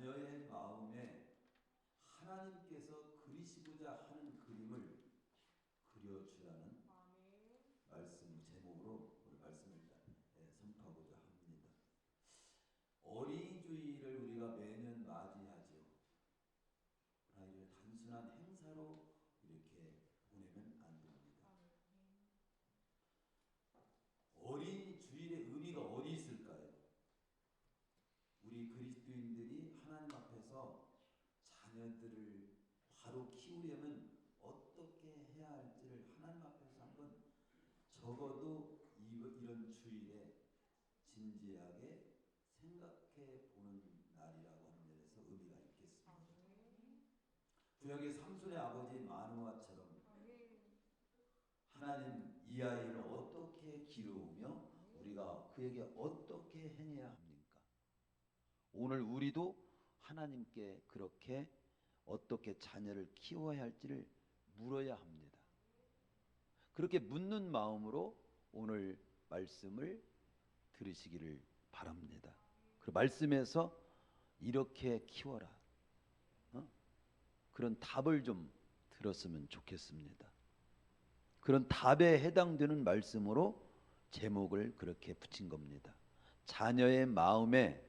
자녀의 마음에 하나님께서 그리시고자 하는 그림을 그려주라는 말씀 제목으로 오늘 말씀을 선포하고자 합니다. 어린이 주일을 우리가 매년 맞이하죠. 그러나 이를 단순한 행사로 이렇게 보내면 안 됩니다. 어린이 주일의 의미가 어디 있을까요? 우리 그리스도인들이 하나님 앞에서 자녀들을 바로 키우려면 어떻게 해야 할지를 하나님 앞에서 한번 적어도 이런 주일에 진지하게 생각해 보는 날이라고 하는 데서 의미가 있겠습니다. 구약의 삼손의 아버지 마누아처럼 하나님 이 아이를 어떻게 기르우며 우리가 그에게 어떻게 행해야 합니까? 오늘 우리도 하나님께 그렇게 어떻게 자녀를 키워야 할지를 물어야 합니다. 그렇게 묻는 마음으로 오늘 말씀을 들으시기를 바랍니다. 그 말씀에서 이렇게 키워라, 그런 답을 좀 들었으면 좋겠습니다. 그런 답에 해당되는 말씀으로 제목을 그렇게 붙인 겁니다. 자녀의 마음에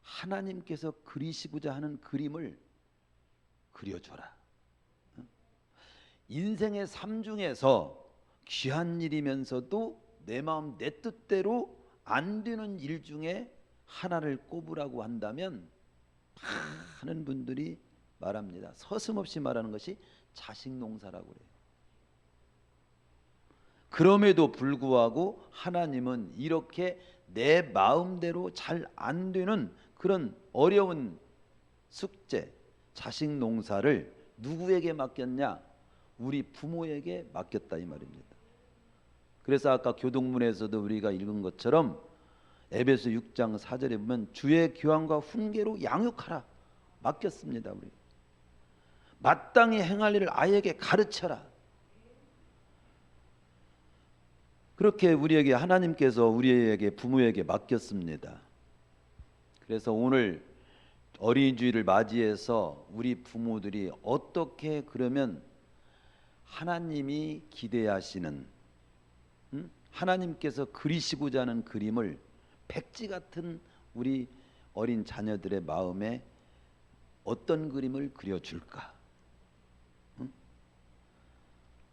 하나님께서 그리시고자 하는 그림을 그려줘라. 인생의 삶 중에서 귀한 일이면서도 내 마음 내 뜻대로 안 되는 일 중에 하나를 꼽으라고 한다면 많은 분들이 말합니다. 서슴없이 말하는 것이 자식 농사라고 그래요. 그럼에도 불구하고 하나님은 이렇게 내 마음대로 잘 안 되는 그런 어려운 숙제, 자식 농사를 누구에게 맡겼냐? 우리 부모에게 맡겼다 이 말입니다. 그래서 아까 교동문에서도 우리가 읽은 것처럼 에베소 6장 4절에 보면 주의 교환과 훈계로 양육하라 맡겼습니다. 우리 마땅히 행할 일을 아이에게 가르쳐라. 그렇게 우리에게 하나님께서 우리에게 부모에게 맡겼습니다. 그래서 오늘 어린이주일을 맞이해서 우리 부모들이 어떻게 그러면 하나님이 기대하시는 하나님께서 그리시고자 하는 그림을 백지 같은 우리 어린 자녀들의 마음에 어떤 그림을 그려줄까?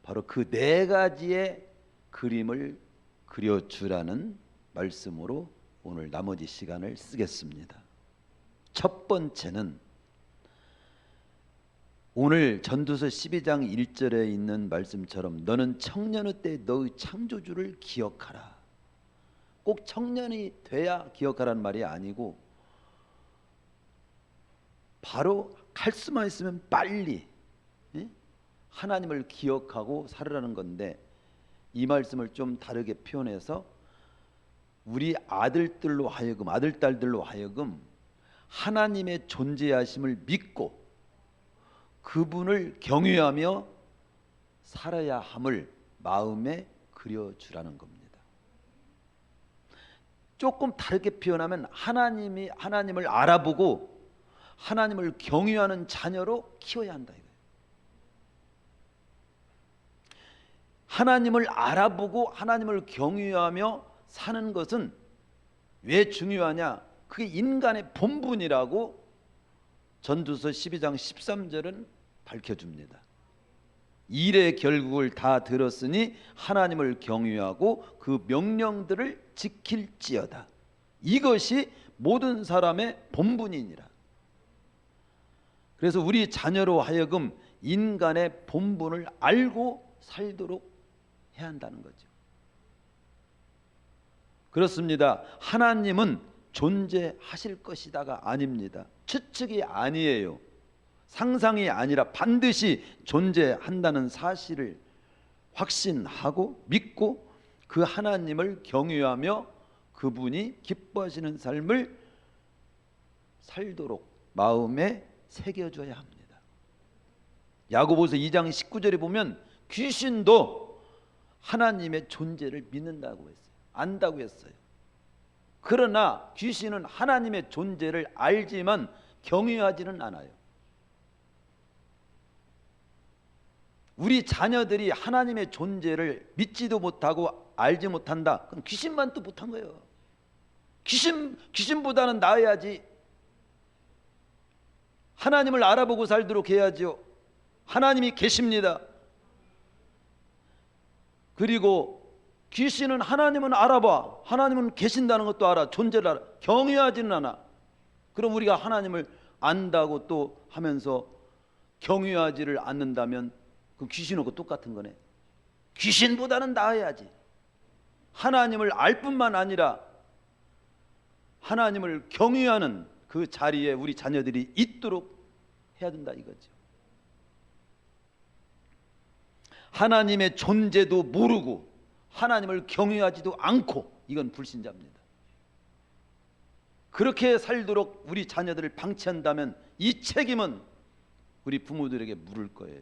바로 그 네 가지의 그림을 그려주라는 말씀으로 오늘 나머지 시간을 쓰겠습니다. 첫 번째는 오늘 전도서 12장 1절에 있는 말씀처럼 너는 청년의 때 너의 창조주를 기억하라. 꼭 청년이 돼야 기억하라는 말이 아니고 바로 할 수만 있으면 빨리 하나님을 기억하고 살으라는 건데, 이 말씀을 좀 다르게 표현해서 우리 아들들로 하여금, 아들딸들로 하여금 하나님의 존재하심을 믿고 그분을 경외하며 살아야 함을 마음에 그려주라는 겁니다. 조금 다르게 표현하면 하나님을 알아보고 하나님을 경외하는 자녀로 키워야 한다 이거예요. 하나님을 알아보고 하나님을 경외하며 사는 것은 왜 중요하냐? 그게 인간의 본분이라고 전도서 12장 13절은 밝혀줍니다. 일의 결국을 다 들었으니 하나님을 경외하고 그 명령들을 지킬지어다. 이것이 모든 사람의 본분이니라. 그래서 우리 자녀로 하여금 인간의 본분을 알고 살도록 해야 한다는 거죠. 그렇습니다. 하나님은 존재하실 것이다가 아닙니다. 추측이 아니에요. 상상이 아니라 반드시 존재한다는 사실을 확신하고 믿고 그 하나님을 경외하며 그분이 기뻐하시는 삶을 살도록 마음에 새겨줘야 합니다. 야고보서 2장 19절에 보면 귀신도 하나님의 존재를 믿는다고 했어요. 안다고 했어요. 그러나 귀신은 하나님의 존재를 알지만 경외하지는 않아요. 우리 자녀들이 하나님의 존재를 믿지도 못하고 알지 못한다. 그럼 귀신만도 못한 거예요. 귀신보다는 나아야지. 하나님을 알아보고 살도록 해야죠. 하나님이 계십니다. 그리고 귀신은 하나님은 알아봐. 하나님은 계신다는 것도 알아. 존재를 알아. 경외하지는 않아. 그럼 우리가 하나님을 안다고 또 하면서 경외하지를 않는다면 그 귀신하고 똑같은 거네. 귀신보다는 나아야지. 하나님을 알 뿐만 아니라 하나님을 경외하는 그 자리에 우리 자녀들이 있도록 해야 된다 이거죠. 하나님의 존재도 모르고 하나님을 경외하지도 않고 이건 불신자입니다. 그렇게 살도록 우리 자녀들을 방치한다면 이 책임은 우리 부모들에게 물을 거예요.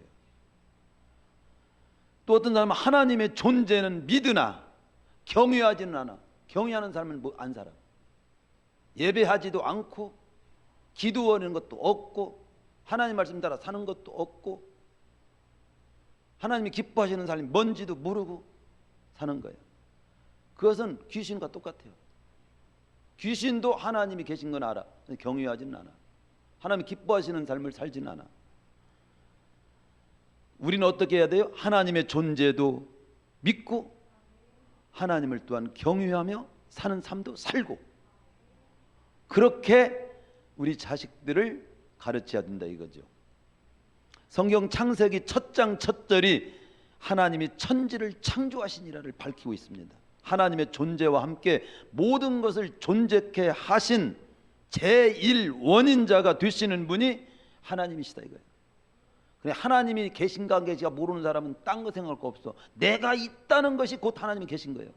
또 어떤 사람은 하나님의 존재는 믿으나 경외하지는 않아. 경외하는 사람은 뭐 안 살아. 예배하지도 않고 기도하는 것도 없고 하나님 말씀 따라 사는 것도 없고 하나님이 기뻐하시는 사람이 뭔지도 모르고 사는 거예요. 그것은 귀신과 똑같아요. 귀신도 하나님이 계신 건 알아. 경외하지는 않아. 하나님이 기뻐하시는 삶을 살지는 않아. 우리는 어떻게 해야 돼요? 하나님의 존재도 믿고 하나님을 또한 경외하며 사는 삶도 살고 그렇게 우리 자식들을 가르쳐야 된다 이거죠. 성경 창세기 1장 1절이 하나님이 천지를 창조하시니라를 밝히고 있습니다. 하나님의 존재와 함께 모든 것을 존재케 하신 제1원인자가 되시는 분이 하나님이시다 이거예요. 그래 하나님이 계신가 안 계신가 모르는 사람은 딴 거 생각할 거 없어. 내가 있다는 것이 곧 하나님이 계신 거예요.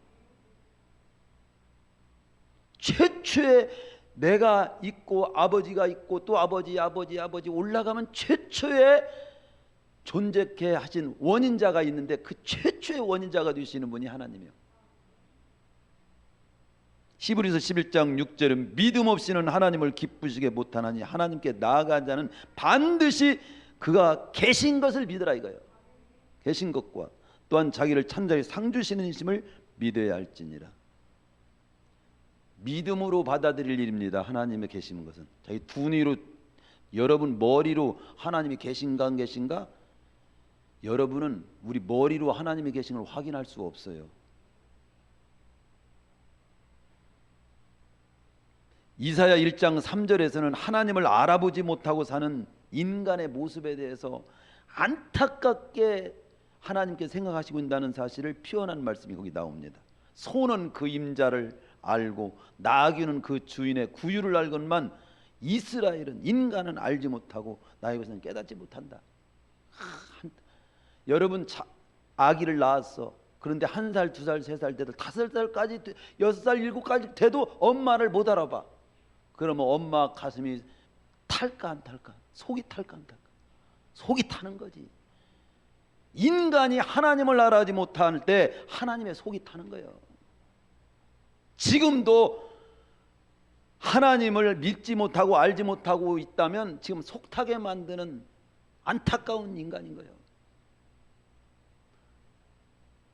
최초의 내가 있고 아버지가 있고 또 아버지 올라가면 최초의 존재케 하신 원인자가 있는데 그 최초의 원인자가 되시는 분이 하나님이에요. 히브리서 11장 6절은 믿음 없이는 하나님을 기쁘시게 못하나니 하나님께 나아간 자는 반드시 그가 계신 것을 믿으라 이거예요. 계신 것과 또한 자기를 찬자의 상 주시는 이심을 믿어야 할지니라. 믿음으로 받아들일 일입니다. 하나님의 계시는 것은 자기 두뇌로 여러분 머리로 하나님이 계신가 안 계신가 여러분은 우리 머리로 하나님이 계신 걸 확인할 수 없어요. 이사야 1장 3절에서는 하나님을 알아보지 못하고 사는 인간의 모습에 대해서 안타깝게 하나님께 생각하시고 있다는 사실을 표현한 말씀이 거기 나옵니다. 소는 그 임자를 알고 나귀는 그 주인의 구유를 알건만 이스라엘은 인간은 알지 못하고 나의 것은 깨닫지 못한다. 여러분 아기를 낳았어. 그런데 1살, 2살, 3살 돼도 5살까지 6살, 7살까지 돼도 엄마를 못 알아봐. 그러면 엄마 가슴이 탈까 안 탈까? 속이 탈까 안 탈까? 속이 타는 거지. 인간이 하나님을 알아지 못할 때 하나님의 속이 타는 거예요. 지금도 하나님을 믿지 못하고 알지 못하고 있다면 지금 속타게 만드는 안타까운 인간인 거예요.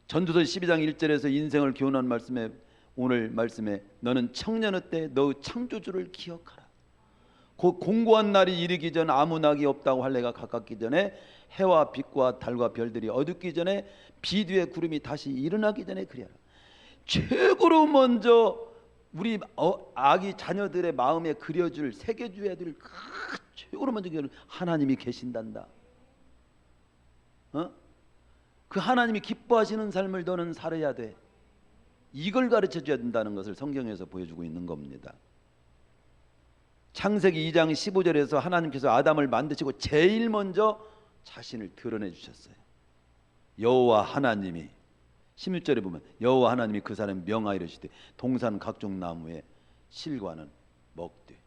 전도서 12장 1절에서 인생을 교훈한 말씀에 오늘 말씀에 너는 청년의 때 너의 창조주를 기억하라. 곧 공고한 날이 이르기 전 아무 낙이 없다고 할례가 가깝기 전에 해와 빛과 달과 별들이 어둡기 전에 비뒤의 구름이 다시 일어나기 전에 그리하라. 최고로 먼저 우리 아기 자녀들의 마음에 그려줄 새겨줘야 될 최고로 먼저 하나님이 계신단다. 그 하나님이 기뻐하시는 삶을 너는 살아야 돼. 이걸 가르쳐줘야 된다는 것을 성경에서 보여주고 있는 겁니다. 창세기 2장 15절에서 하나님께서 아담을 만드시고 제일 먼저 자신을 드러내 주셨어요. 여호와 하나님이 16절에 보면 여호와 하나님이 그 사람에 명하이르시되 동산 각종 나무의 실과는 먹되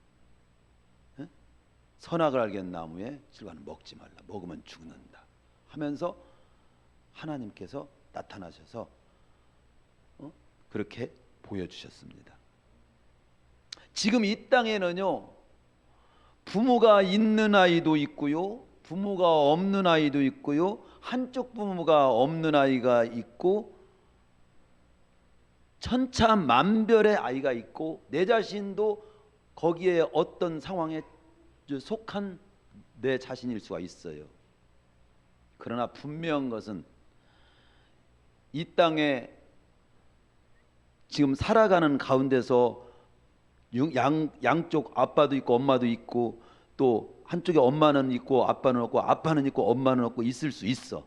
선악을 알게 한 나무의 실과는 먹지 말라. 먹으면 죽는다 하면서 하나님께서 나타나셔서 그렇게 보여주셨습니다. 지금 이 땅에는요 부모가 있는 아이도 있고요, 부모가 없는 아이도 있고요, 한쪽 부모가 없는 아이가 있고, 천차만별의 아이가 있고, 내 자신도 거기에 어떤 상황에 속한 내 자신일 수가 있어요. 그러나 분명한 것은 이 땅에 지금 살아가는 가운데서 양쪽 아빠도 있고 엄마도 있고, 또 한쪽에 엄마는 있고 아빠는 없고, 아빠는 있고 엄마는 없고 있을 수 있어.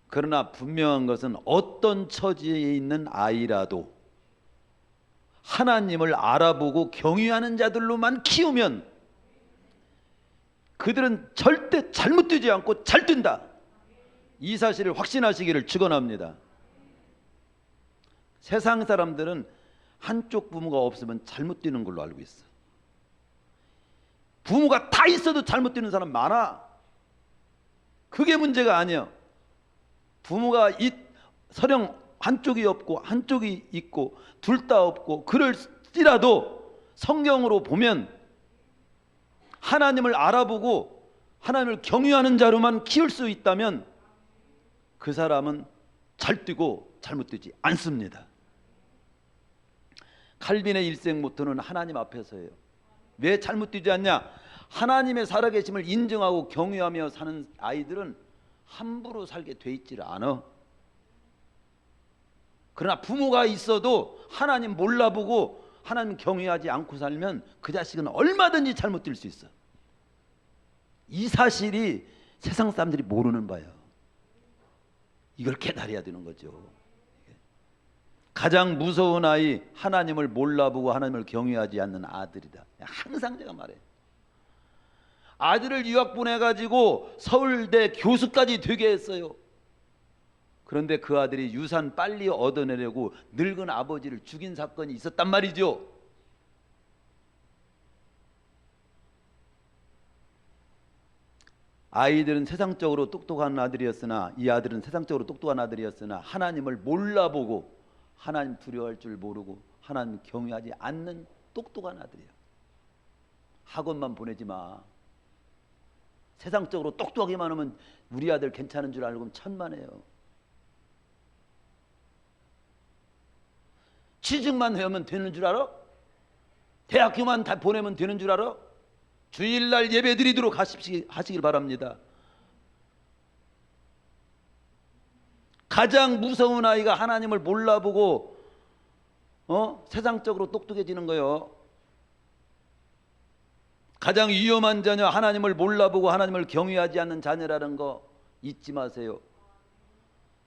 그러나 분명한 것은 어떤 처지에 있는 아이라도 하나님을 알아보고 경외하는 자들로만 키우면 그들은 절대 잘못되지 않고 잘 된다. 이 사실을 확신하시기를 축원합니다. 세상 사람들은 한쪽 부모가 없으면 잘못되는 걸로 알고 있어. 부모가 다 있어도 잘못되는 사람 많아. 그게 문제가 아니야. 부모가 서령 한쪽이 없고 한쪽이 있고 둘 다 없고 그럴지라도 성경으로 보면 하나님을 알아보고 하나님을 경외하는 자로만 키울 수 있다면 그 사람은 잘 되고 잘못되지 않습니다. 칼빈의 일생 모토는 하나님 앞에서예요. 왜 잘못되지 않냐? 하나님의 살아계심을 인정하고 경외하며 사는 아이들은 함부로 살게 돼 있지를 않아. 그러나 부모가 있어도 하나님 몰라보고 하나님 경외하지 않고 살면 그 자식은 얼마든지 잘못될 수 있어. 이 사실이 세상 사람들이 모르는 바예요. 이걸 깨달아야 되는 거죠. 가장 무서운 아이, 하나님을 몰라보고 하나님을 경외하지 않는 아들이다. 항상 제가 말해요. 아들을 유학 보내가지고 서울대 교수까지 되게 했어요. 그런데 그 아들이 유산 빨리 얻어내려고 늙은 아버지를 죽인 사건이 있었단 말이죠. 아이들은 세상적으로 똑똑한 아들이었으나, 이 아들은 세상적으로 똑똑한 아들이었으나 하나님을 몰라보고 하나님 두려워할 줄 모르고 하나님 경외하지 않는 똑똑한 아들이야. 학원만 보내지 마. 세상적으로 똑똑하기만 하면 우리 아들 괜찮은 줄 알고 천만에요. 취직만 하면 되는 줄 알아? 대학교만 다 보내면 되는 줄 알아? 주일날 예배 드리도록 하시길 바랍니다. 가장 무서운 아이가 하나님을 몰라보고 세상적으로 똑똑해지는 거예요. 가장 위험한 자녀, 하나님을 몰라보고 하나님을 경외하지 않는 자녀라는 거 잊지 마세요.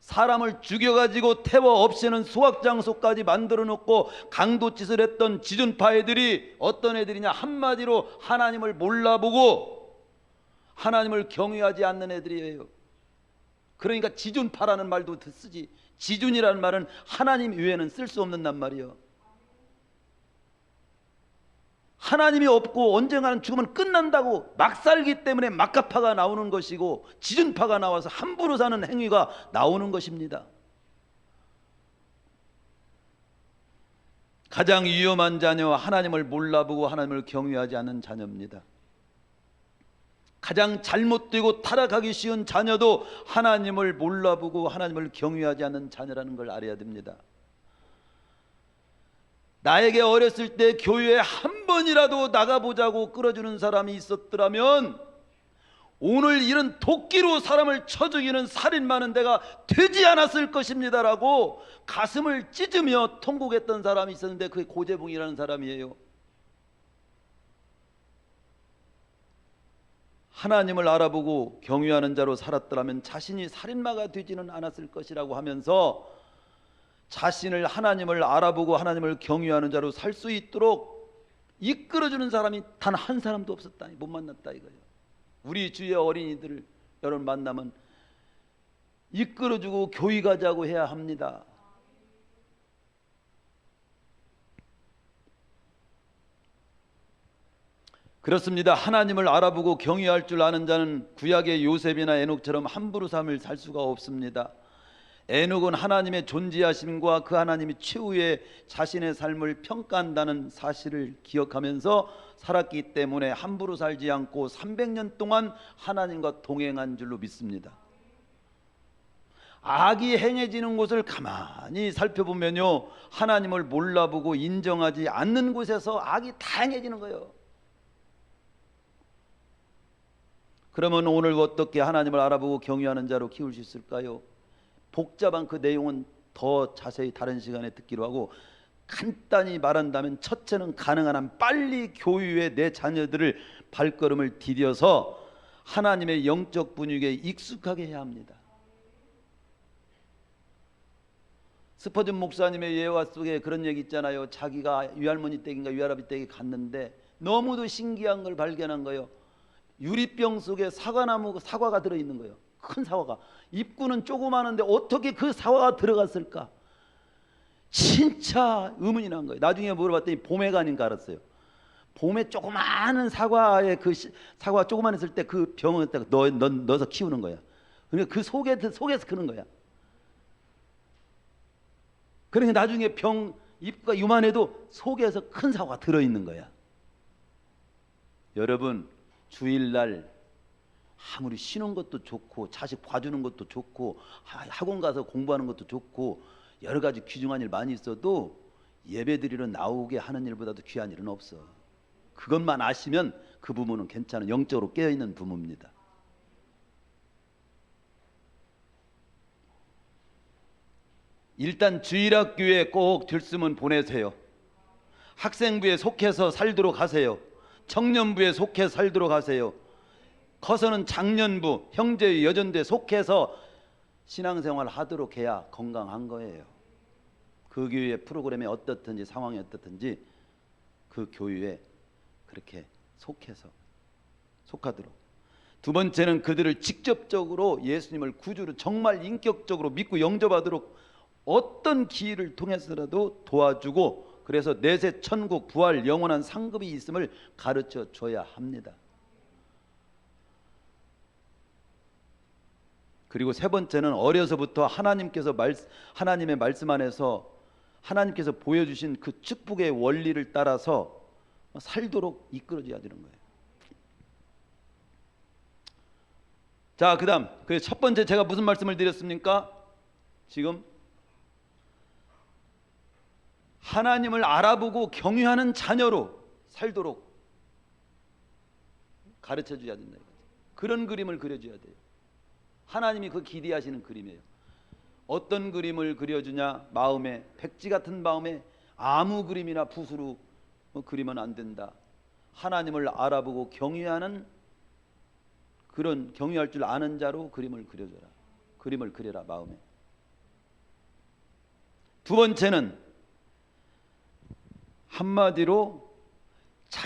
사람을 죽여가지고 태워 없애는 소확장소까지 만들어 놓고 강도짓을 했던 지존파 애들이 어떤 애들이냐? 한마디로 하나님을 몰라보고 하나님을 경외하지 않는 애들이에요. 그러니까 지존파라는 말도 쓰지. 지존이라는 말은 하나님 외에는 쓸 수 없는 낱말이요. 하나님이 없고 언젠가는 죽으면 끝난다고 막 살기 때문에 막가파가 나오는 것이고 지존파가 나와서 함부로 사는 행위가 나오는 것입니다. 가장 위험한 자녀, 하나님을 몰라보고 하나님을 경외하지 않는 자녀입니다. 가장 잘못되고 타락하기 쉬운 자녀도 하나님을 몰라보고 하나님을 경외하지 않는 자녀라는 걸 알아야 됩니다. 나에게 어렸을 때 교회에 한 번이라도 나가보자고 끌어주는 사람이 있었더라면 오늘 이런 도끼로 사람을 쳐 죽이는 살인마는 내가 되지 않았을 것입니다라고 가슴을 찢으며 통곡했던 사람이 있었는데 그게 고재봉이라는 사람이에요. 하나님을 알아보고 경외하는 자로 살았더라면 자신이 살인마가 되지는 않았을 것이라고 하면서 자신을 하나님을 알아보고 하나님을 경외하는 자로 살 수 있도록 이끌어주는 사람이 단 한 사람도 없었다. 못 만났다 이거예요. 우리 주의 어린이들을 여러분 만나면 이끌어주고 교회 가자고 해야 합니다. 그렇습니다. 하나님을 알아보고 경외할 줄 아는 자는 구약의 요셉이나 에녹처럼 함부로 삶을 살 수가 없습니다. 에녹은 하나님의 존재하심과 그 하나님이 최후의 자신의 삶을 평가한다는 사실을 기억하면서 살았기 때문에 함부로 살지 않고 300년 동안 하나님과 동행한 줄로 믿습니다. 악이 행해지는 곳을 가만히 살펴보면요, 하나님을 몰라보고 인정하지 않는 곳에서 악이 다 행해지는 거예요. 그러면 오늘 어떻게 하나님을 알아보고 경외하는 자로 키울 수 있을까요? 복잡한 그 내용은 더 자세히 다른 시간에 듣기로 하고, 간단히 말한다면 첫째는 가능한 한 빨리 교회에 내 자녀들을 발걸음을 디뎌서 하나님의 영적 분위기에 익숙하게 해야 합니다. 스퍼전 목사님의 예화 속에 그런 얘기 있잖아요. 자기가 위할머니 댁인가 위할아버지 댁에 갔는데 너무도 신기한 걸 발견한 거예요. 유리병 속에 사과가 들어있는 거예요. 큰 사과가. 입구는 조그마한데 어떻게 그 사과가 들어갔을까? 진짜 의문이 난 거예요. 나중에 물어봤더니 봄에가 아닌가 알았어요. 봄에 조그마한 사과에 사과가 조그만했을 때 그 병을 넣어서 키우는 거야. 그러니까 그 속에서 크는 거야. 그러니까 나중에 병 입구가 요만해도 속에서 큰 사과가 들어있는 거야. 여러분, 주일날 아무리 쉬는 것도 좋고 자식 봐주는 것도 좋고 학원 가서 공부하는 것도 좋고 여러 가지 귀중한 일 많이 있어도 예배드리러 나오게 하는 일보다도 귀한 일은 없어. 그것만 아시면 그 부모는 괜찮은 영적으로 깨어있는 부모입니다. 일단 주일학교에 꼭 들쓰면 보내세요. 학생부에 속해서 살도록 하세요. 청년부에 속해 살도록 하세요. 커서는 장년부, 형제, 여전대 속해서 신앙생활 하도록 해야 건강한 거예요. 그 교회의 프로그램이 어떻든지 상황이 어떻든지 그 교회에 그렇게 속하도록. 두 번째는 그들을 직접적으로 예수님을 구주로 정말 인격적으로 믿고 영접하도록 어떤 기회를 통해서라도 도와주고, 그래서 내세 천국 부활 영원한 상급이 있음을 가르쳐 줘야 합니다. 그리고 세 번째는 어려서부터 하나님의 말씀 안에서 하나님께서 보여주신 그 축복의 원리를 따라서 살도록 이끌어줘야 되는 거예요. 자, 그다음 그 첫 번째 제가 무슨 말씀을 드렸습니까? 지금 하나님을 알아보고 경외하는 자녀로 살도록 가르쳐줘야 된다. 그런 그림을 그려줘야 돼요. 하나님이 그 기대하시는 그림이에요. 어떤 그림을 그려주냐? 마음에, 백지 같은 마음에 아무 그림이나 붓으로 그리면 안 된다. 하나님을 알아보고 경외하는, 그런 경외할 줄 아는 자로 그림을 그려줘라. 그림을 그려라, 마음에. 두 번째는 한마디로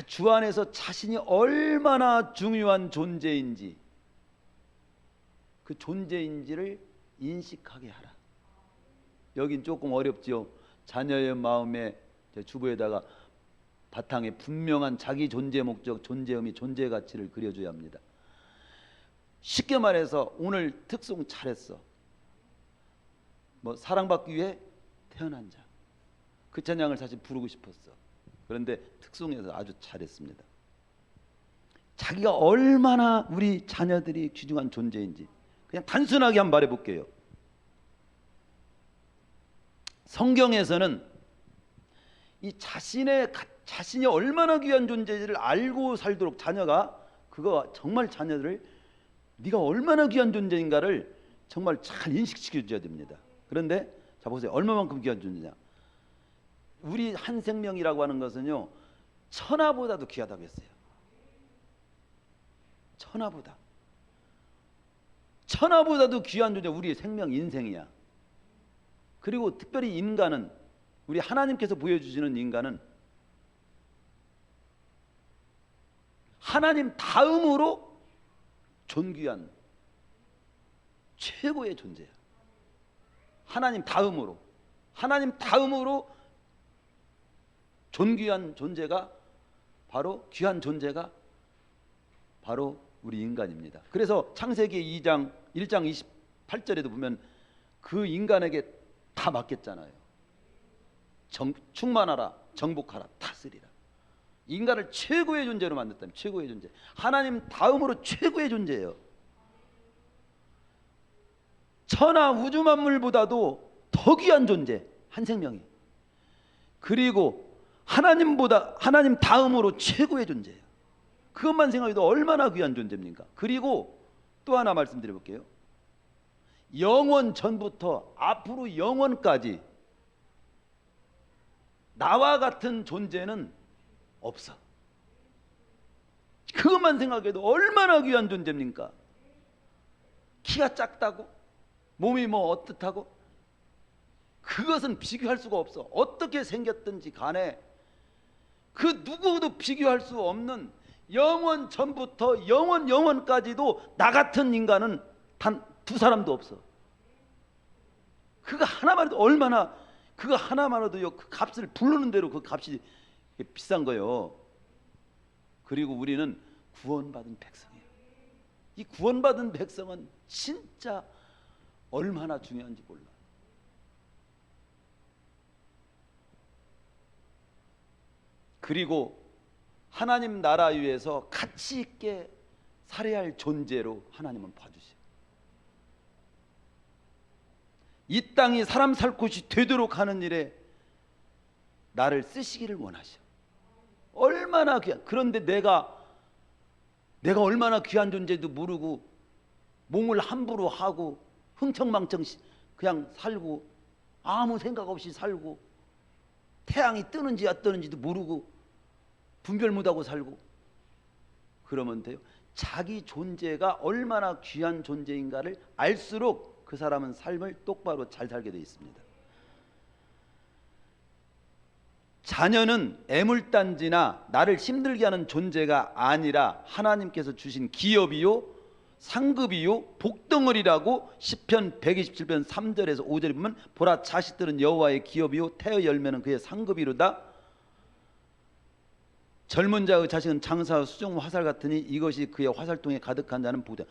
주 안에서 자신이 얼마나 중요한 존재인지, 그 존재인지를 인식하게 하라. 여긴 조금 어렵지요. 자녀의 마음에 주부에다가 바탕에 분명한 자기 존재 목적, 존재 의미, 존재 가치를 그려줘야 합니다. 쉽게 말해서 오늘 특송 잘했어. 사랑받기 위해 태어난 자. 그 찬양을 사실 부르고 싶었어. 그런데 특송에서 아주 잘했습니다. 자기가 얼마나 우리 자녀들이 귀중한 존재인지 그냥 단순하게 한번 말해볼게요. 성경에서는 이 자신이 얼마나 귀한 존재인지를 알고 살도록 자녀가, 그거 정말 자녀들을 네가 얼마나 귀한 존재인가를 정말 잘 인식시켜줘야 됩니다. 그런데 자 보세요. 얼마만큼 귀한 존재냐. 우리 한 생명이라고 하는 것은요, 천하보다도 귀하다고 했어요. 천하보다도 귀한 존재, 우리의 생명, 인생이야. 그리고 특별히 인간은, 우리 하나님께서 보여주시는 인간은 하나님 다음으로 존귀한 최고의 존재야. 하나님 다음으로 존귀한 존재가 귀한 존재가 바로 우리 인간입니다. 그래서 창세기 1장 28절에도 보면 그 인간에게 다 맡겼잖아요. 충만하라, 정복하라, 다스리라. 인간을 최고의 존재로 만들었다면 최고의 존재. 하나님 다음으로 최고의 존재예요. 천하 우주 만물보다도 더 귀한 존재, 한 생명이. 그리고 하나님 다음으로 최고의 존재예요. 그것만 생각해도 얼마나 귀한 존재입니까? 그리고 또 하나 말씀드려 볼게요. 영원 전부터 앞으로 영원까지 나와 같은 존재는 없어. 그것만 생각해도 얼마나 귀한 존재입니까? 키가 작다고? 몸이 뭐 어떻다고? 그것은 비교할 수가 없어. 어떻게 생겼든지 간에 그 누구도 비교할 수 없는 영원 전부터 영원까지도 나 같은 인간은 단 두 사람도 없어. 그거 하나만 해도 얼마나, 그거 하나만 해도요, 그 값을 부르는 대로 그 값이 비싼 거예요. 그리고 우리는 구원받은 백성이에요. 이 구원받은 백성은 진짜 얼마나 중요한지 몰라. 그리고 하나님 나라 위에서 가치 있게 살아야 할 존재로 하나님은 봐주세요. 이 땅이 사람 살 곳이 되도록 하는 일에 나를 쓰시기를 원하셔. 얼마나 귀한. 그런데 내가 얼마나 귀한 존재도 모르고 몸을 함부로 하고 흥청망청 그냥 살고 아무 생각 없이 살고 태양이 뜨는지 안 뜨는지도 모르고 분별 못하고 살고 그러면 돼요. 자기 존재가 얼마나 귀한 존재인가를 알수록 그 사람은 삶을 똑바로 잘 살게 되어 있습니다. 자녀는 애물단지나 나를 힘들게 하는 존재가 아니라 하나님께서 주신 기업이요 상급이요 복덩어리라고 시편 127편 3절에서 5절에 보면 보라 자식들은 여호와의 기업이요 태의 열매는 그의 상급이로다. 젊은 자의 자식은 장사와 수정 화살 같으니 이것이 그의 화살통에 가득한 자는 복이다.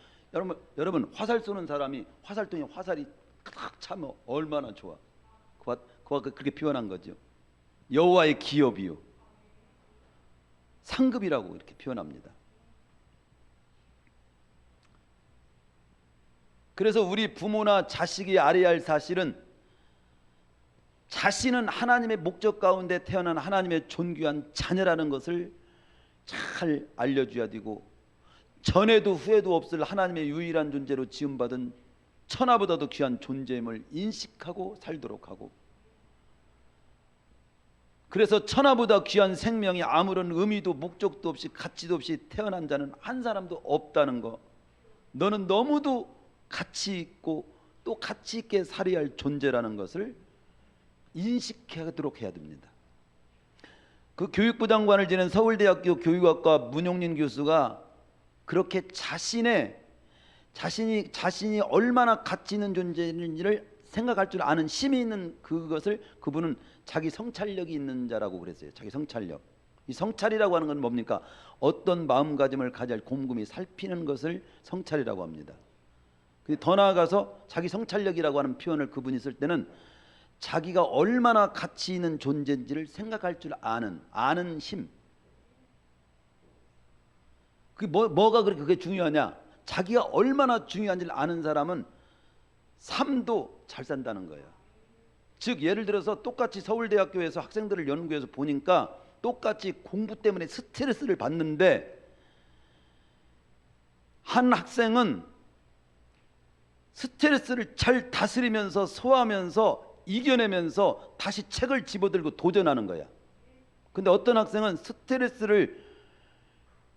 여러분 화살 쏘는 사람이 화살통에 화살이 딱 차면 얼마나 좋아. 그와 그렇게 표현한 거죠. 여호와의 기업이요 상급이라고 이렇게 표현합니다. 그래서 우리 부모나 자식이 알아야 할 사실은 자신은 하나님의 목적 가운데 태어난 하나님의 존귀한 자녀라는 것을 잘 알려줘야 되고 전에도 후에도 없을 하나님의 유일한 존재로 지음받은 천하보다도 귀한 존재임을 인식하고 살도록 하고, 그래서 천하보다 귀한 생명이 아무런 의미도 목적도 없이 가치도 없이 태어난 자는 한 사람도 없다는 거, 너는 너무도 가치 있고 또 가치 있게 살아야 할 존재라는 것을 인식하도록 해야 됩니다. 그 교육부 장관을 지낸 서울대학교 교육학과 문용린 교수가 그렇게 자신이 얼마나 가치 있는 존재인지를 생각할 줄 아는 힘이 있는 그것을 그분은 자기 성찰력이 있는 자라고 그랬어요. 자기 성찰력. 이 성찰이라고 하는 건 뭡니까? 어떤 마음가짐을 가질 곰곰이 살피는 것을 성찰이라고 합니다. 근데 더 나아가서 자기 성찰력이라고 하는 표현을 그분이 쓸 때는 자기가 얼마나 가치 있는 존재인지를 생각할 줄 아는 힘. 뭐가 그렇게 중요하냐? 자기가 얼마나 중요한지를 아는 사람은 삶도 잘 산다는 거예요. 즉 예를 들어서 똑같이 서울대학교에서 학생들을 연구해서 보니까 똑같이 공부 때문에 스트레스를 받는데 한 학생은 스트레스를 잘 다스리면서 소화하면서 이겨내면서 다시 책을 집어들고 도전하는 거야. 근데 어떤 학생은 스트레스를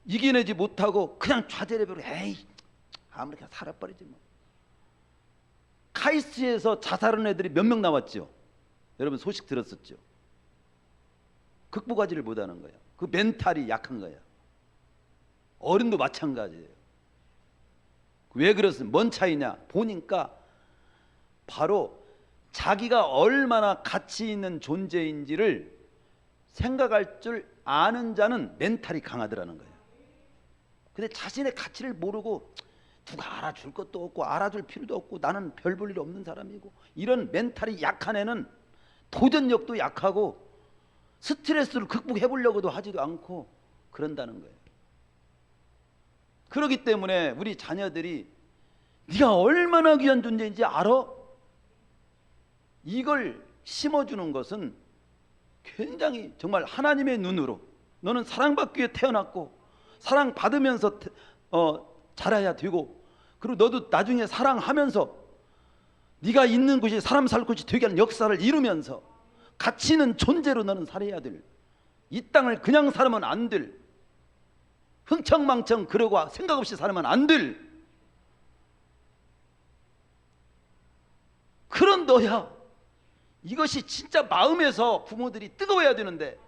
이겨내지 못하고 그냥 좌절해버려. 에이 아무렇게나 살아버리지 뭐. 카이스트에서 자살한 애들이 몇 명 나왔죠. 여러분 소식 들었었죠. 극복하지를 못하는 거야. 그 멘탈이 약한 거야. 어른도 마찬가지예요. 왜 그렇습니까? 뭔 차이냐? 보니까 바로 자기가 얼마나 가치 있는 존재인지를 생각할 줄 아는 자는 멘탈이 강하더라는 거예요. 근데 자신의 가치를 모르고 누가 알아줄 것도 없고 알아줄 필요도 없고 나는 별 볼 일 없는 사람이고, 이런 멘탈이 약한 애는 도전력도 약하고 스트레스를 극복해 보려고도 하지도 않고 그런다는 거예요. 그렇기 때문에 우리 자녀들이 네가 얼마나 귀한 존재인지 알아? 이걸 심어주는 것은 굉장히 정말 하나님의 눈으로 너는 사랑받기 위해 태어났고 사랑받으면서 자라야 되고, 그리고 너도 나중에 사랑하면서 네가 있는 곳이 사람 살 곳이 되게 하는 역사를 이루면서 가치 있는 존재로 너는 살아야 될, 이 땅을 그냥 살면 안 될, 흥청망청 그러고 생각 없이 살면 안 될 그런 너야. 이것이 진짜 마음에서 부모들이 뜨거워야 되는데,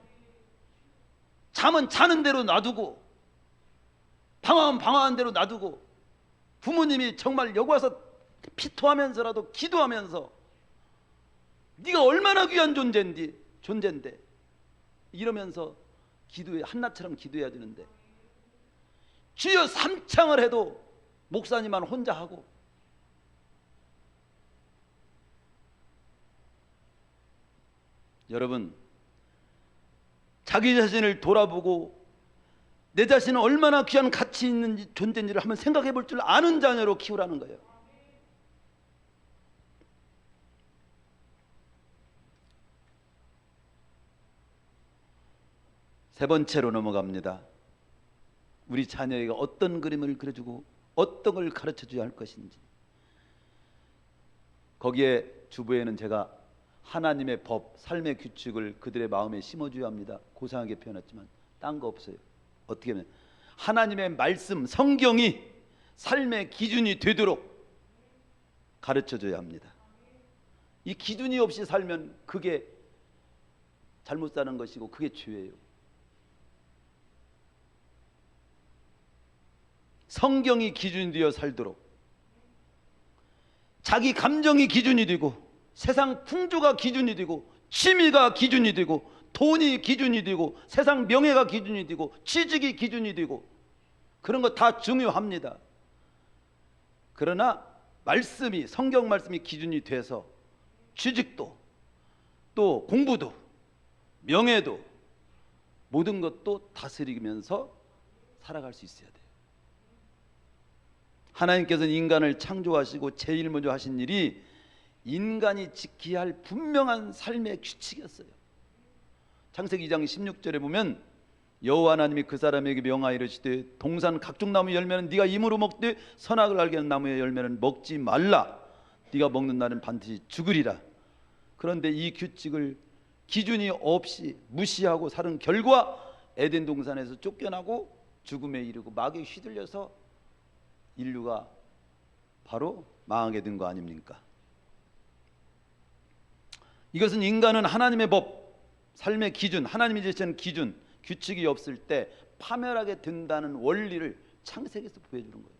잠은 자는 대로 놔두고 방황은 방황한 대로 놔두고, 부모님이 정말 여기 와서 피토하면서라도 기도하면서 네가 얼마나 귀한 존재인데 이러면서 기도해, 한나처럼 기도해야 되는데, 주여 삼창을 해도 목사님만 혼자 하고, 여러분 자기 자신을 돌아보고 내 자신은 얼마나 귀한 가치 있는 존재인지를 한번 생각해 볼 줄 아는 자녀로 키우라는 거예요. 세 번째로 넘어갑니다. 우리 자녀에게 어떤 그림을 그려주고 어떤 걸 가르쳐줘야 할 것인지. 거기에 주부에는 제가 하나님의 법, 삶의 규칙을 그들의 마음에 심어줘야 합니다. 고상하게 표현했지만 딴 거 없어요. 어떻게 하면 하나님의 말씀, 성경이 삶의 기준이 되도록 가르쳐줘야 합니다. 이 기준이 없이 살면 그게 잘못 사는 것이고 그게 죄예요. 성경이 기준이 되어 살도록, 자기 감정이 기준이 되고 세상 풍조가 기준이 되고 취미가 기준이 되고 돈이 기준이 되고 세상 명예가 기준이 되고 취직이 기준이 되고 그런 거 다 중요합니다. 그러나 말씀이, 성경 말씀이 기준이 돼서 취직도 또 공부도 명예도 모든 것도 다스리면서 살아갈 수 있어야 돼요. 하나님께서는 인간을 창조하시고 제일 먼저 하신 일이 인간이 지켜야 할 분명한 삶의 규칙이었어요. 창세기 2장 16절에 보면 여호와 하나님이 그 사람에게 명하여 이르시되 동산 각종 나무 열매는 네가 임으로 먹되 선악을 알게 하는 나무의 열매는 먹지 말라. 네가 먹는 날은 반드시 죽으리라. 그런데 이 규칙을 기준이 없이 무시하고 살은 결과 에덴 동산에서 쫓겨나고 죽음에 이르고 마귀에 휘둘려서 인류가 바로 망하게 된 거 아닙니까? 이것은 인간은 하나님의 법, 삶의 기준, 하나님이 제시한 기준, 규칙이 없을 때 파멸하게 된다는 원리를 창세기에서 보여주는 거예요.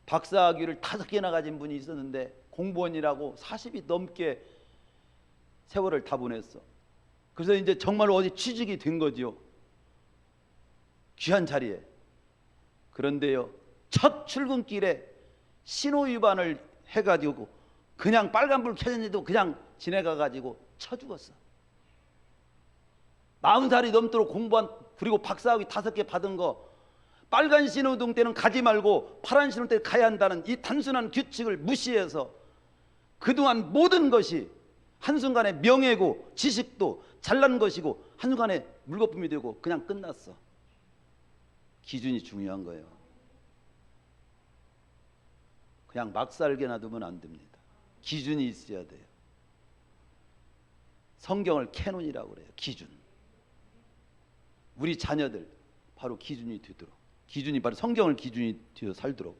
박사학위를 5개나 가진 분이 있었는데 공무원이라고 40이 넘게 세월을 다 보냈어. 그래서 이제 정말 어디 취직이 된 거지요. 귀한 자리에. 그런데요, 첫 출근길에 신호 위반을 해가지고 그냥 빨간불 켜졌는데도 그냥 지나가가지고 쳐 죽었어. 40살이 넘도록 공부한, 그리고 박사학위 5개 받은 거, 빨간 신호등 때는 가지 말고 파란 신호등 때 가야 한다는 이 단순한 규칙을 무시해서 그동안 모든 것이 한순간에 명예고 지식도 잘난 것이고 한순간에 물거품이 되고 그냥 끝났어. 기준이 중요한 거예요. 그냥 막 살게 놔두면 안 됩니다. 기준이 있어야 돼요. 성경을 캐논이라고 그래요. 기준. 우리 자녀들 바로 기준이 되도록, 기준이 바로 성경을 기준이 되어 살도록.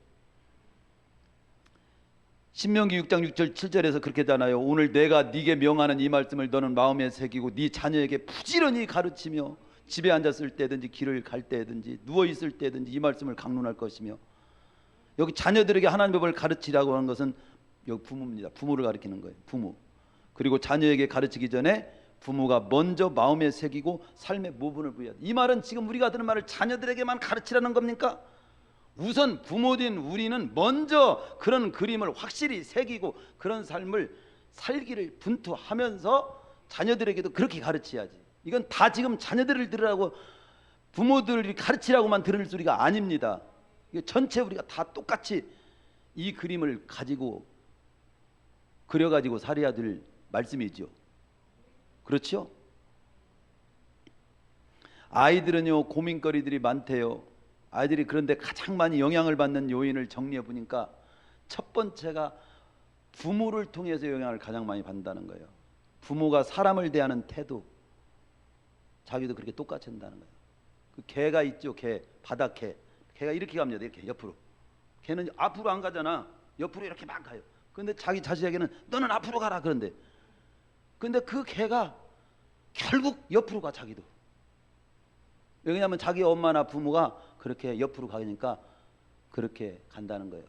신명기 6장 6절 7절에서 그렇게 하잖아요. 오늘 내가 네게 명하는 이 말씀을 너는 마음에 새기고 네 자녀에게 부지런히 가르치며 집에 앉았을 때든지 길을 갈 때든지 누워 있을 때든지 이 말씀을 강론할 것이며. 여기 자녀들에게 하나님의 법을 가르치라고 하는 것은 여기 부모입니다. 부모를 가르치는 거예요. 부모. 그리고 자녀에게 가르치기 전에 부모가 먼저 마음에 새기고 삶의 모분을 부여해야 돼. 이 말은 지금 우리가 듣는 말을 자녀들에게만 가르치라는 겁니까? 우선 부모된 우리는 먼저 그런 그림을 확실히 새기고 그런 삶을 살기를 분투하면서 자녀들에게도 그렇게 가르쳐야지. 이건 다 지금 자녀들을 들으라고 부모들이 가르치라고만 들을 소리가 아닙니다. 이게 전체 우리가 다 똑같이 이 그림을 가지고 그려가지고 살아야 될 말씀이죠. 그렇죠? 아이들은요, 고민거리들이 많대요. 아이들이 그런데 가장 많이 영향을 받는 요인을 정리해 보니까 첫 번째가 부모를 통해서 영향을 가장 많이 받는다는 거예요. 부모가 사람을 대하는 태도, 자기도 그렇게 똑같이 한다는 거예요. 그 개가 있죠, 개, 바닥개. 개가 이렇게 갑니다. 이렇게 옆으로. 개는 앞으로 안 가잖아. 옆으로 이렇게 막 가요. 근데 자기 자식에게는 너는 앞으로 가라 그런데. 근데 그 개가 결국 옆으로 가, 자기도. 왜냐하면 자기 엄마나 부모가 그렇게 옆으로 가니까 그렇게 간다는 거예요.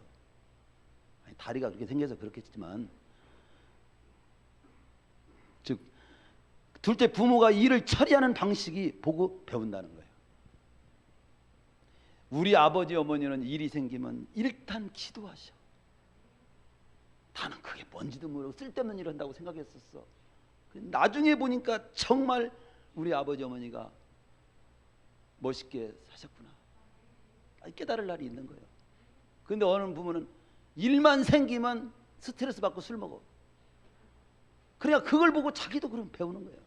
아니, 다리가 그렇게 생겨서 그렇겠지만, 즉 둘째, 부모가 일을 처리하는 방식이 보고 배운다는 거예요. 우리 아버지 어머니는 일이 생기면 일단 기도하셔. 나는 그게 뭔지도 모르고 쓸데없는 일을 한다고 생각했었어. 나중에 보니까 정말 우리 아버지 어머니가 멋있게 사셨구나, 깨달을 날이 있는 거예요. 그런데 어느 부모는 일만 생기면 스트레스 받고 술 먹어. 그러니까 그걸 보고 자기도 그럼 배우는 거예요.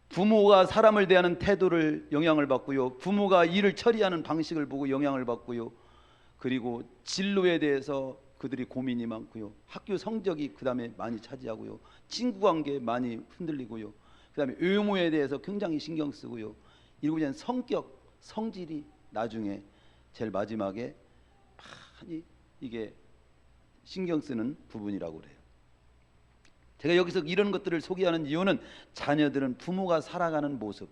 부모가 사람을 대하는 태도를 영향을 받고요, 부모가 일을 처리하는 방식을 보고 영향을 받고요, 그리고 진로에 대해서 그들이 고민이 많고요, 학교 성적이 그 다음에 많이 차지하고요, 친구관계 많이 흔들리고요, 그 다음에 외모에 대해서 굉장히 신경 쓰고요, 이러고 이제 성격, 성질이 나중에 제일 마지막에 많이 이게 신경 쓰는 부분이라고 그래요. 제가 여기서 이런 것들을 소개하는 이유는 자녀들은 부모가 살아가는 모습,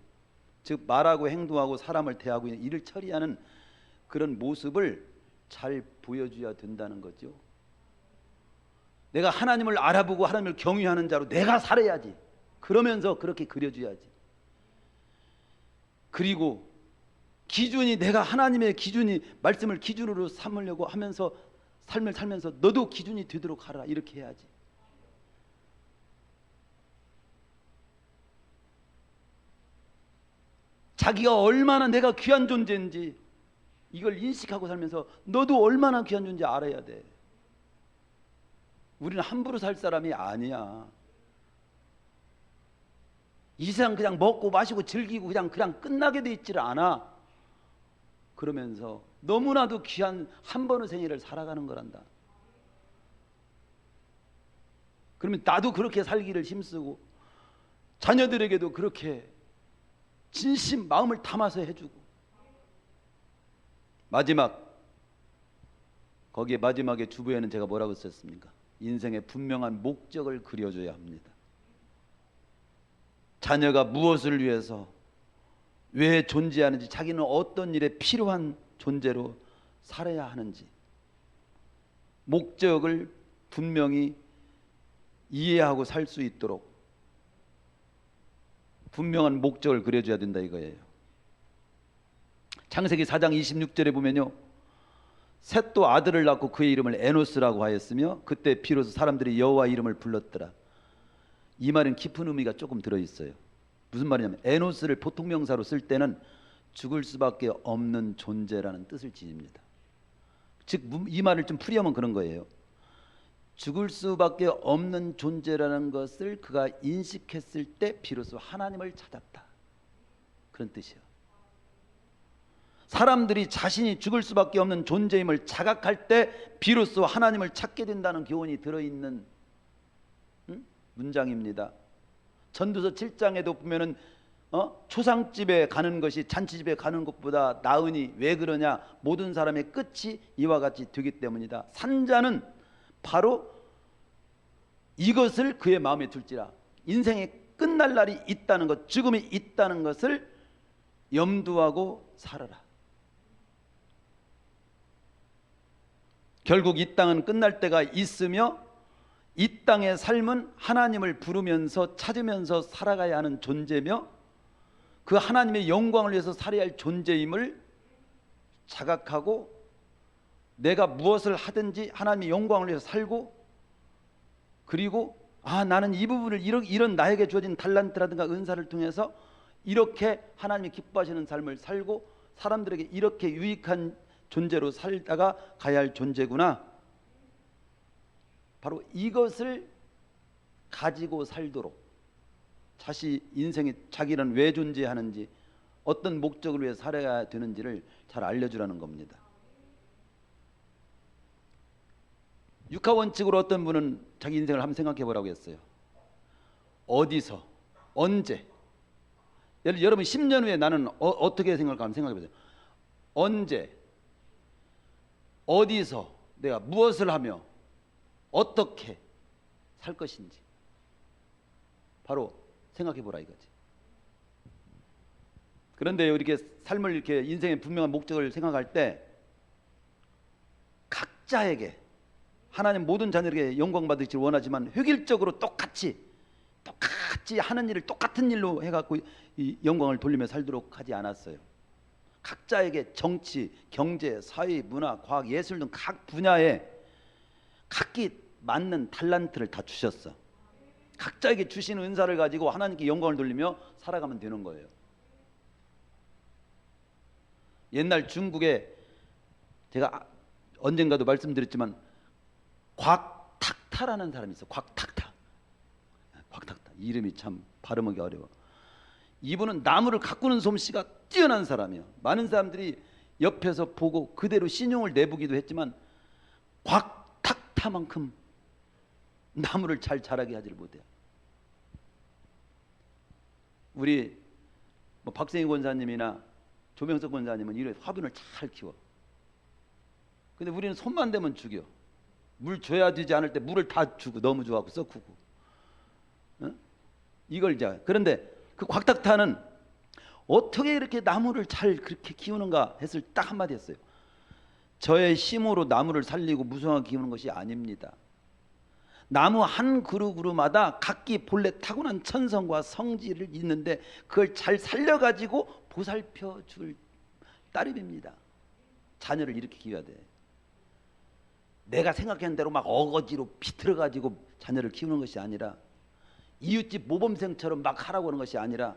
즉 말하고 행동하고 사람을 대하고 일을 처리하는 그런 모습을 잘 보여줘야 된다는 거죠. 내가 하나님을 알아보고 하나님을 경외하는 자로 내가 살아야지. 그러면서 그렇게 그려줘야지. 그리고 기준이, 내가 하나님의 기준이, 말씀을 기준으로 삼으려고 하면서 삶을 살면서 너도 기준이 되도록 하라, 이렇게 해야지. 자기가 얼마나 내가 귀한 존재인지 이걸 인식하고 살면서 너도 얼마나 귀한 존재 알아야 돼. 우리는 함부로 살 사람이 아니야. 이 세상 그냥 먹고 마시고 즐기고 그냥 끝나게 돼 있지를 않아. 그러면서 너무나도 귀한 한 번의 생애를 살아가는 거란다. 그러면 나도 그렇게 살기를 힘쓰고 자녀들에게도 그렇게 진심 마음을 담아서 해주고, 마지막, 거기에 마지막에 주부에는 제가 뭐라고 썼습니까? 인생의 분명한 목적을 그려줘야 합니다. 자녀가 무엇을 위해서, 왜 존재하는지, 자기는 어떤 일에 필요한 존재로 살아야 하는지 목적을 분명히 이해하고 살 수 있도록 분명한 목적을 그려줘야 된다 이거예요. 창세기 4장 26절에 보면요, 셋도 아들을 낳고 그의 이름을 에노스라고 하였으며 그때 비로소 사람들이 여호와 이름을 불렀더라. 이 말은 깊은 의미가 조금 들어있어요. 무슨 말이냐면, 에노스를 보통 명사로 쓸 때는 죽을 수밖에 없는 존재라는 뜻을 지닙니다. 즉 이 말을 좀 풀이하면 그런 거예요. 죽을 수밖에 없는 존재라는 것을 그가 인식했을 때 비로소 하나님을 찾았다, 그런 뜻이에요. 사람들이 자신이 죽을 수밖에 없는 존재임을 자각할 때 비로소 하나님을 찾게 된다는 교훈이 들어있는 문장입니다. 전도서 7장에도 보면은 초상집에 가는 것이 잔치집에 가는 것보다 나으니 왜 그러냐, 모든 사람의 끝이 이와 같이 되기 때문이다. 산자는 바로 이것을 그의 마음에 둘지라, 인생의 끝날 날이 있다는 것, 죽음이 있다는 것을 염두하고 살아라. 결국 이 땅은 끝날 때가 있으며 이 땅의 삶은 하나님을 부르면서 찾으면서 살아가야 하는 존재며 그 하나님의 영광을 위해서 살아야 할 존재임을 자각하고 내가 무엇을 하든지 하나님의 영광을 위해서 살고 그리고 나는 이 부분을 이런 나에게 주어진 달란트라든가 은사를 통해서 이렇게 하나님이 기뻐하시는 삶을 살고 사람들에게 이렇게 유익한 존재로 살다가 가야 할 존재구나. 바로 이것을 가지고 살도록 인생에 자기는 왜 존재하는지 어떤 목적을 위해 살아야 되는지를 잘 알려주라는 겁니다. 육하 원칙으로 어떤 분은 자기 인생을 한번 생각해 보라고 했어요. 어디서 언제 여러분 10년 후에 나는 어떻게 생각할까 한번 생각해 보세요. 언제 어디서 내가 무엇을 하며 어떻게 살 것인지 바로 생각해 보라 이거지. 그런데 이렇게 삶을 이렇게 인생의 분명한 목적을 생각할 때 각자에게 하나님 모든 자녀에게 영광 받으시길 원하지만 획일적으로 똑같이 하는 일을 똑같은 일로 해갖고 이 영광을 돌리며 살도록 하지 않았어요. 각자에게 정치, 경제, 사회, 문화, 과학, 예술 등 각 분야에 각기 맞는 달란트를 다 주셨어. 각자에게 주신 은사를 가지고 하나님께 영광을 돌리며 살아가면 되는 거예요. 옛날 중국에 제가 언젠가도 말씀드렸지만 곽탁타라는 사람이 있어. 곽탁타 이름이 참 발음하기 어려워. 이분은 나무를 가꾸는 솜씨가 뛰어난 사람이에요. 많은 사람들이 옆에서 보고 그대로 신용을 내보기도 했지만 곽탁타만큼 나무를 잘 자라게 하지를 못해요. 우리 박생희 권사님이나 조명석 권사님은 이런 화분을 잘 키워. 근데 우리는 손만 대면 죽여. 물 줘야 되지 않을 때 물을 다 주고 너무 좋아하고 썩고. 이걸 그런데 그 곽탁타는 어떻게 이렇게 나무를 잘 그렇게 키우는가 했을 딱 한마디 했어요. 저의 힘으로 나무를 살리고 무성하게 키우는 것이 아닙니다. 나무 한 그루마다 각기 본래 타고난 천성과 성질을 있는데 그걸 잘 살려가지고 보살펴 줄 따름입니다. 자녀를 이렇게 키워야 돼. 내가 생각하는 대로 막 어거지로 비틀어가지고 자녀를 키우는 것이 아니라 이웃집 모범생처럼 막 하라고 하는 것이 아니라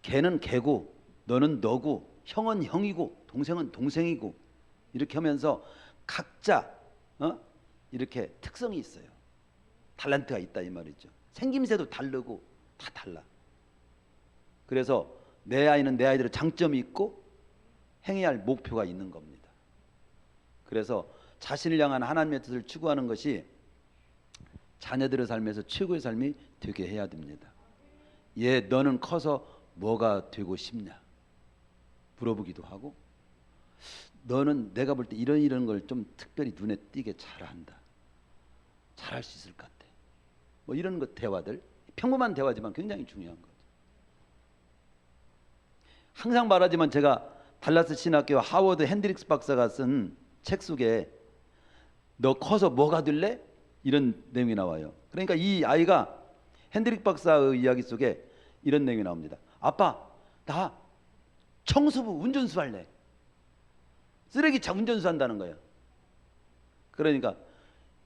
걔는 걔고 너는 너고 형은 형이고 동생은 동생이고 이렇게 하면서 각자 이렇게 특성이 있어요. 달란트가 있다 이 말이죠. 생김새도 다르고 다 달라. 그래서 내 아이는 내 아이들의 장점이 있고 행해야 할 목표가 있는 겁니다. 그래서 자신을 향한 하나님의 뜻을 추구하는 것이 자녀들의 삶에서 최고의 삶이 되게 해야 됩니다. 너는 커서 뭐가 되고 싶냐 물어보기도 하고 너는 내가 볼 때 이런 걸 좀 특별히 눈에 띄게 잘한다. 잘할 수 있을 것 같아. 이런 것 대화들 평범한 대화지만 굉장히 중요한 거죠. 항상 말하지만 제가 달라스 신학교 하워드 핸드릭스 박사가 쓴 책 속에 너 커서 뭐가 될래? 이런 내용이 나와요. 그러니까 이 아이가 핸드릭 박사의 이야기 속에 이런 내용이 나옵니다. 아빠, 나 청소부 운전수 할래. 쓰레기차 운전수 한다는 거예요. 그러니까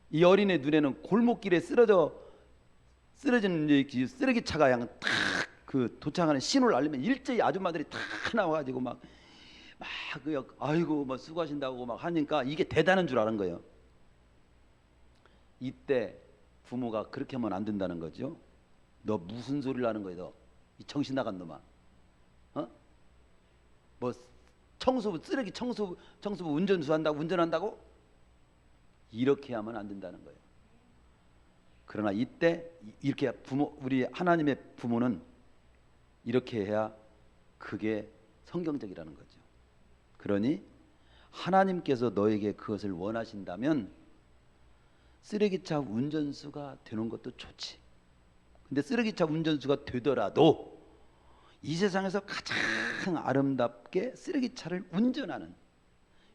이 어린애 눈에는 골목길에 쓰러진 쓰레기차가 그냥 탁 그 도착하는 신호를 알리면 일제히 아줌마들이 다 나와가지고 아이고 수고하신다고 막 하니까 이게 대단한 줄 아는 거예요. 이때 부모가 그렇게 하면 안 된다는 거죠. 너 무슨 소리를 하는 거야, 너 이 정신 나간 놈아. 쓰레기 청소부 운전한다고 이렇게 하면 안 된다는 거예요. 그러나 이때 이렇게 우리 하나님의 부모는 이렇게 해야 그게 성경적이라는 거죠. 그러니 하나님께서 너에게 그것을 원하신다면 쓰레기차 운전수가 되는 것도 좋지. 근데 쓰레기차 운전수가 되더라도 이 세상에서 가장 아름답게 쓰레기차를 운전하는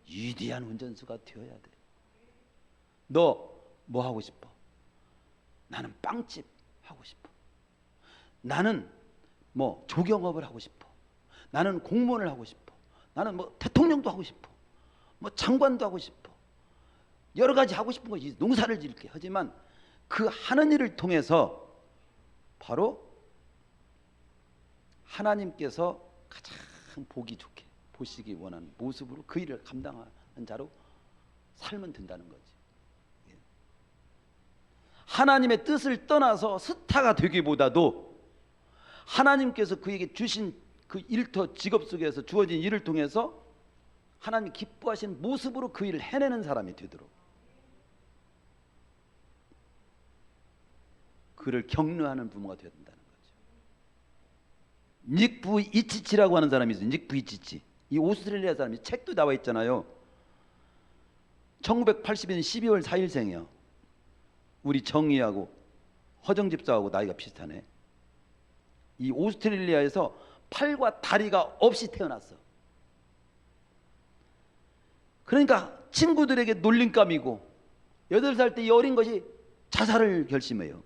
위대한 운전수가 되어야 돼. 너 뭐 하고 싶어? 나는 빵집 하고 싶어. 나는 뭐 조경업을 하고 싶어. 나는 공무원을 하고 싶어. 나는 뭐 대통령도 하고 싶어. 뭐 장관도 하고 싶어. 여러 가지 하고 싶은 것이 농사를 짓게. 하지만 그 하는 일을 통해서 바로 하나님께서 가장 보기 좋게 보시기 원하는 모습으로 그 일을 감당하는 자로 살면 된다는 거지. 하나님의 뜻을 떠나서 스타가 되기보다도 하나님께서 그에게 주신 그 일터 직업 속에서 주어진 일을 통해서 하나님 기뻐하신 모습으로 그 일을 해내는 사람이 되도록 그를 격려하는 부모가 되어야 된다는 거죠. 닉 부이치치라고 하는 사람이 있어요. 닉 부이치치. 이 오스트레일리아 사람이 책도 나와 있잖아요. 1980년 12월 4일생이요. 우리 정의하고 허정 집사하고 나이가 비슷하네. 이 오스트레일리아에서 팔과 다리가 없이 태어났어. 그러니까 친구들에게 놀림감이고 8살 때 이 어린 것이 자살을 결심해요.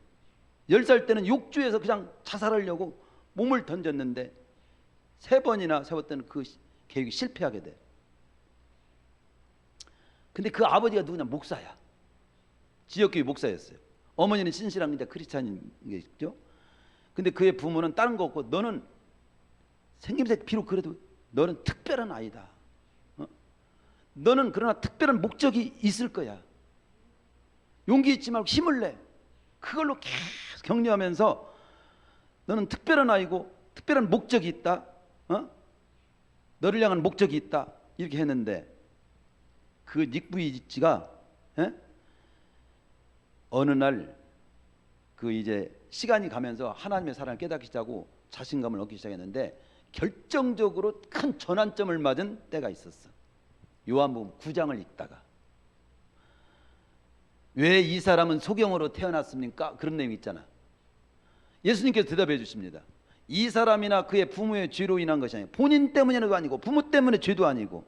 10살 때는 욕조에서 그냥 자살하려고 몸을 던졌는데 3번이나 세웠던 그 계획이 실패하게 돼. 근데 그 아버지가 누구냐? 목사야. 지역교회 목사였어요. 어머니는 신실한 이제 크리스찬이겠죠. 근데 그의 부모는 다른 거 없고 너는 생김새 비록 그래도 너는 특별한 아이다. 너는 그러나 특별한 목적이 있을 거야. 용기 잊지 말고 힘을 내. 그걸로 계속 격려하면서 너는 특별한 아이고 특별한 목적이 있다. 너를 향한 목적이 있다. 이렇게 했는데 그 닉부이지가 어느 날 그 이제 시간이 가면서 하나님의 사랑을 깨닫기 시작하고 자신감을 얻기 시작했는데 결정적으로 큰 전환점을 맞은 때가 있었어. 요한복음 9장을 읽다가 왜 이 사람은 소경으로 태어났습니까? 그런 내용이 있잖아. 예수님께서 대답해 주십니다. 이 사람이나 그의 부모의 죄로 인한 것이 아니고 본인 때문에도 아니고 부모 때문에 죄도 아니고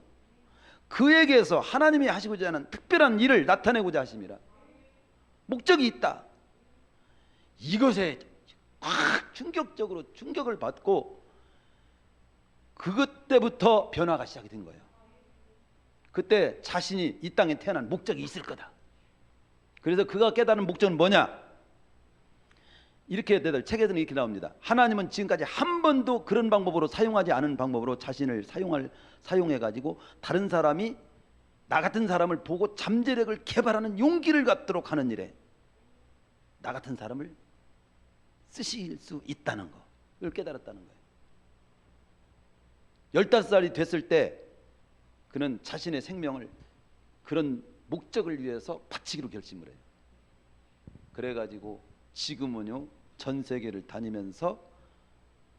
그에게서 하나님이 하시고자 하는 특별한 일을 나타내고자 하심이라. 목적이 있다. 이것에 확 충격적으로 충격을 받고 그것 때부터 변화가 시작이 된 거예요. 그때 자신이 이 땅에 태어난 목적이 있을 거다. 그래서 그가 깨달은 목적은 뭐냐? 이렇게 책에서는 이렇게 나옵니다. 하나님은 지금까지 한 번도 그런 방법으로 사용하지 않은 방법으로 자신을 사용해가지고 다른 사람이 나 같은 사람을 보고 잠재력을 개발하는 용기를 갖도록 하는 일에 나 같은 사람을 쓰실 수 있다는 걸 깨달았다는 거예요. 15살이 됐을 때 그는 자신의 생명을 그런 목적을 위해서 바치기로 결심을 해요. 그래가지고 지금은요 전 세계를 다니면서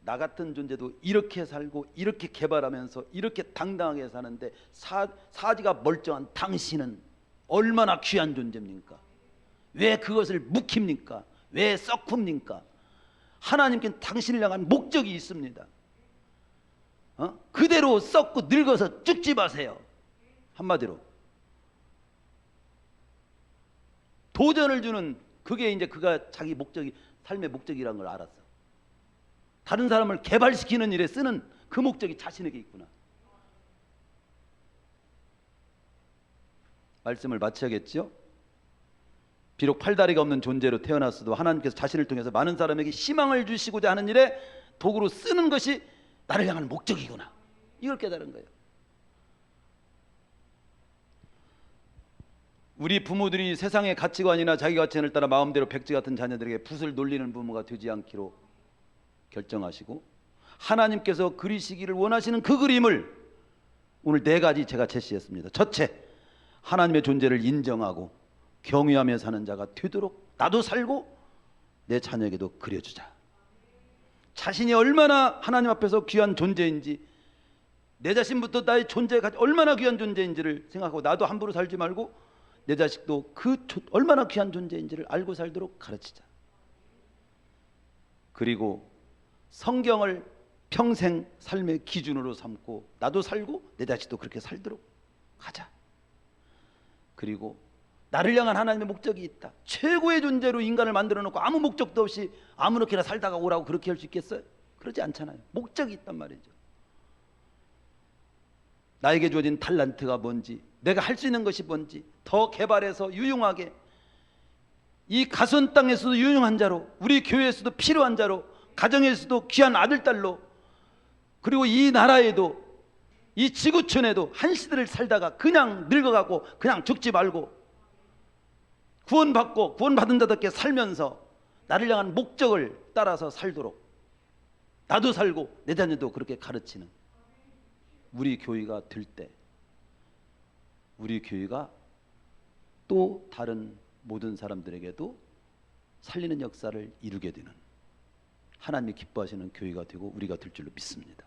나 같은 존재도 이렇게 살고 이렇게 개발하면서 이렇게 당당하게 사는데 사지가 멀쩡한 당신은 얼마나 귀한 존재입니까? 왜 그것을 묵힙니까? 왜 썩습니까? 하나님께는 당신을 향한 목적이 있습니다. 그대로 썩고 늙어서 죽지 마세요. 한마디로 도전을 주는 그게 이제 그가 자기 목적이 삶의 목적이라는 걸 알았어. 다른 사람을 개발시키는 일에 쓰는 그 목적이 자신에게 있구나. 말씀을 마쳐야겠죠? 비록 팔다리가 없는 존재로 태어났어도 하나님께서 자신을 통해서 많은 사람에게 희망을 주시고자 하는 일에 도구로 쓰는 것이 나를 향한 목적이구나. 이걸 깨달은 거예요. 우리 부모들이 세상의 가치관이나 자기 가치관을 따라 마음대로 백지 같은 자녀들에게 붓을 놀리는 부모가 되지 않기로 결정하시고 하나님께서 그리시기를 원하시는 그 그림을 오늘 4가지 제가 제시했습니다. 첫째, 하나님의 존재를 인정하고 경외하며 사는 자가 되도록 나도 살고 내 자녀에게도 그려주자. 자신이 얼마나 하나님 앞에서 귀한 존재인지 내 자신부터 나의 존재가 얼마나 귀한 존재인지를 생각하고 나도 함부로 살지 말고 내 자식도 얼마나 귀한 존재인지를 알고 살도록 가르치자. 그리고 성경을 평생 삶의 기준으로 삼고 나도 살고 내 자식도 그렇게 살도록 하자. 그리고 나를 향한 하나님의 목적이 있다. 최고의 존재로 인간을 만들어 놓고 아무 목적도 없이 아무렇게나 살다가 오라고 그렇게 할 수 있겠어요? 그러지 않잖아요. 목적이 있단 말이죠. 나에게 주어진 탤런트가 뭔지, 내가 할 수 있는 것이 뭔지 더 개발해서 유용하게 이 가선 땅에서도 유용한 자로, 우리 교회에서도 필요한 자로, 가정에서도 귀한 아들, 딸로, 그리고 이 나라에도 이 지구촌에도 한 시대를 살다가 그냥 늙어가고 그냥 죽지 말고 구원받고 구원받은 자답게 살면서 나를 향한 목적을 따라서 살도록 나도 살고 내 자녀도 그렇게 가르치는 우리 교회가 될 때, 우리 교회가 또 다른 모든 사람들에게도 살리는 역사를 이루게 되는 하나님이 기뻐하시는 교회가 되고 우리가 될 줄로 믿습니다.